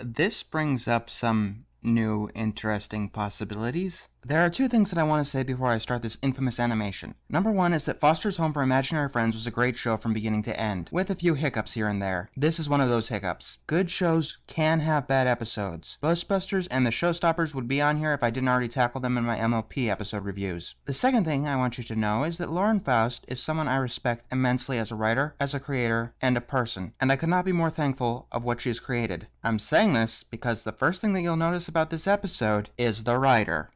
This brings up some new, interesting possibilities. There are two things that I want to say before I start this infamous animation. Number one is that Foster's Home for Imaginary Friends was a great show from beginning to end, with a few hiccups here and there. This is one of those hiccups. Good shows can have bad episodes. Ghostbusters and the Showstoppers would be on here if I didn't already tackle them in my MLP episode reviews. The second thing I want you to know is that Lauren Faust is someone I respect immensely as a writer, as a creator, and a person, and I could not be more thankful of what she has created. I'm saying this because the first thing that you'll notice about this episode is the writer.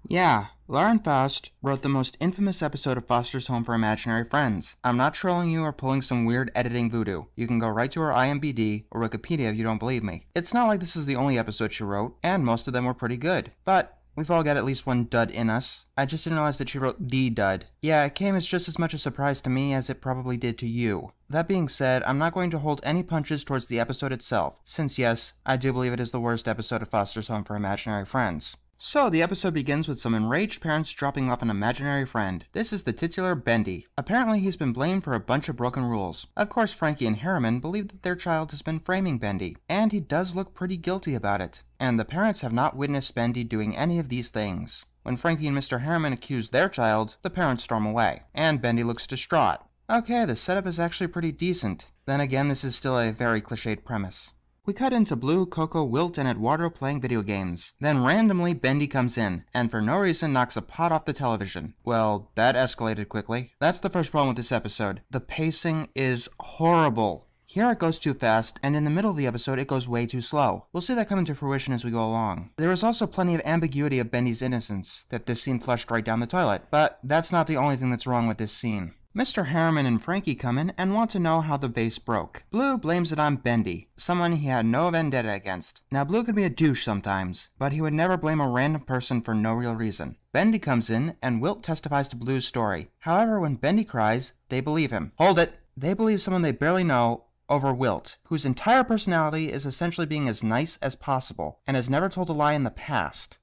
Yeah, Lauren Faust wrote the most infamous episode of Foster's Home for Imaginary Friends. I'm not trolling you or pulling some weird editing voodoo. You can go right to her IMDb or Wikipedia if you don't believe me. It's not like this is the only episode she wrote, and most of them were pretty good. But we've all got at least one dud in us. I just didn't realize that she wrote the dud. Yeah, it came as just as much a surprise to me as it probably did to you. That being said, I'm not going to hold any punches towards the episode itself, since yes, I do believe it is the worst episode of Foster's Home for Imaginary Friends. So, the episode begins with some enraged parents dropping off an imaginary friend. This is the titular Bendy. Apparently, he's been blamed for a bunch of broken rules. Of course, Frankie and Harriman believe that their child has been framing Bendy, and he does look pretty guilty about it. And the parents have not witnessed Bendy doing any of these things. When Frankie and Mr. Harriman accuse their child, the parents storm away, and Bendy looks distraught. Okay, the setup is actually pretty decent. Then again, this is still a very cliched premise. We cut into Blue, Coco, Wilt, and Eduardo playing video games. Then randomly, Bendy comes in, and for no reason knocks a pot off the television. Well, that escalated quickly. That's the first problem with this episode. The pacing is horrible. Here it goes too fast, and in the middle of the episode it goes way too slow. We'll see that come into fruition as we go along. There is also plenty of ambiguity of Bendy's innocence, that this scene flushed right down the toilet. But that's not the only thing that's wrong with this scene. Mr. Harriman and Frankie come in and want to know how the vase broke. Blue blames it on Bendy, someone he had no vendetta against. Now Blue can be a douche sometimes, but he would never blame a random person for no real reason. Bendy comes in and Wilt testifies to Blue's story. However, when Bendy cries, they believe him. Hold it! They believe someone they barely know over Wilt, whose entire personality is essentially being as nice as possible, and has never told a lie in the past.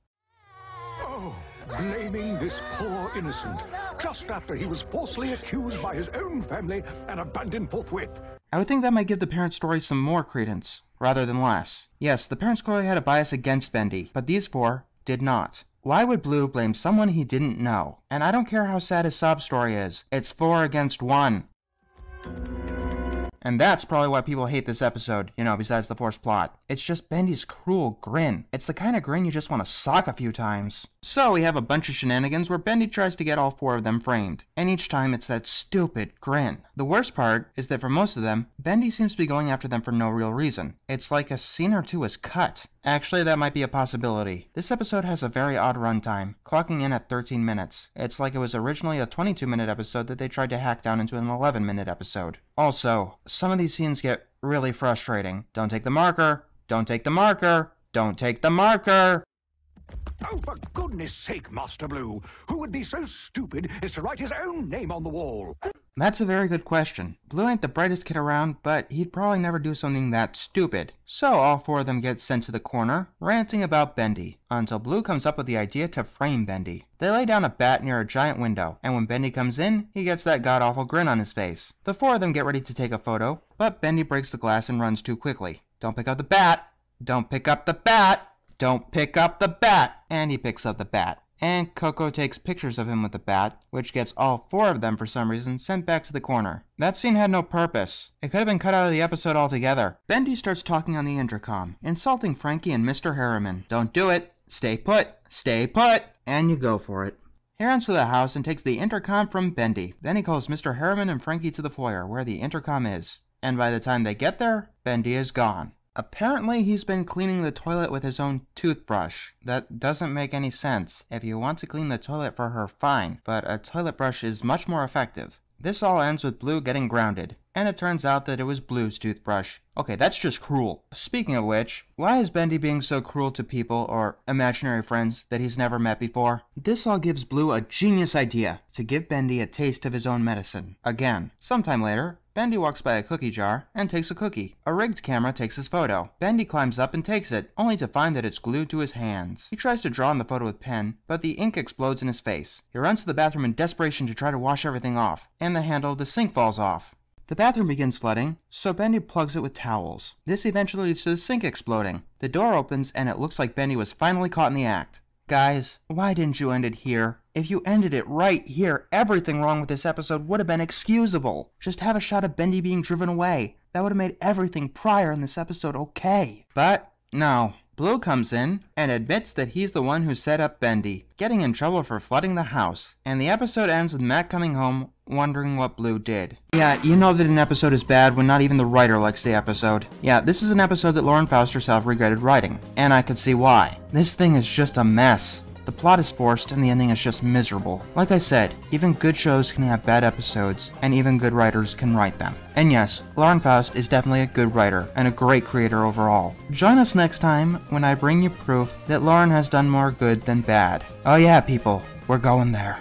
Blaming this poor innocent, just after he was falsely accused by his own family and abandoned forthwith. I would think that might give the parents' story some more credence, rather than less. Yes, the parents clearly had a bias against Bendy, but these four did not. Why would Blue blame someone he didn't know? And I don't care how sad his sob story is, it's 4 against 1. And that's probably why people hate this episode, besides the forced plot. It's just Bendy's cruel grin. It's the kind of grin you just want to sock a few times. So we have a bunch of shenanigans where Bendy tries to get all 4 of them framed. And each time it's that stupid grin. The worst part is that for most of them, Bendy seems to be going after them for no real reason. It's like a scene or two is cut. Actually, that might be a possibility. This episode has a very odd runtime, clocking in at 13 minutes. It's like it was originally a 22-minute episode that they tried to hack down into an 11-minute episode. Also, some of these scenes get really frustrating. Don't take the marker! Don't take the marker! Don't take the marker! Oh, for goodness sake, Master Blue! Who would be so stupid as to write his own name on the wall? That's a very good question. Blue ain't the brightest kid around, but he'd probably never do something that stupid. So all 4 of them get sent to the corner, ranting about Bendy, until Blue comes up with the idea to frame Bendy. They lay down a bat near a giant window, and when Bendy comes in, he gets that god-awful grin on his face. The 4 of them get ready to take a photo, but Bendy breaks the glass and runs too quickly. Don't pick up the bat! Don't pick up the bat! Don't pick up the bat! And he picks up the bat. And Coco takes pictures of him with the bat, which gets all 4 of them for some reason sent back to the corner. That scene had no purpose. It could have been cut out of the episode altogether. Bendy starts talking on the intercom, insulting Frankie and Mr. Harriman. Don't do it! Stay put! Stay put! And you go for it. He runs to the house and takes the intercom from Bendy. Then he calls Mr. Harriman and Frankie to the foyer, where the intercom is. And by the time they get there, Bendy is gone. Apparently, he's been cleaning the toilet with his own toothbrush. That doesn't make any sense. If you want to clean the toilet for her, fine, but a toilet brush is much more effective. This all ends with Blue getting grounded, and it turns out that it was Blue's toothbrush. Okay, that's just cruel. Speaking of which, why is Bendy being so cruel to people or imaginary friends that he's never met before? This all gives Blue a genius idea to give Bendy a taste of his own medicine. Again, sometime later, Bendy walks by a cookie jar and takes a cookie. A rigged camera takes his photo. Bendy climbs up and takes it, only to find that it's glued to his hands. He tries to draw on the photo with pen, but the ink explodes in his face. He runs to the bathroom in desperation to try to wash everything off, and the handle of the sink falls off. The bathroom begins flooding, so Bendy plugs it with towels. This eventually leads to the sink exploding. The door opens and it looks like Bendy was finally caught in the act. Guys, why didn't you end it here? If you ended it right here, everything wrong with this episode would have been excusable. Just have a shot of Bendy being driven away. That would have made everything prior in this episode okay. But no. Blue comes in and admits that he's the one who set up Bendy, getting in trouble for flooding the house. And the episode ends with Matt coming home, wondering what Blue did. Yeah, you know that an episode is bad when not even the writer likes the episode. Yeah, this is an episode that Lauren Faust herself regretted writing, and I could see why. This thing is just a mess. The plot is forced and the ending is just miserable. Like I said, even good shows can have bad episodes, and even good writers can write them. And yes, Lauren Faust is definitely a good writer, and a great creator overall. Join us next time when I bring you proof that Lauren has done more good than bad. Oh yeah, people, we're going there.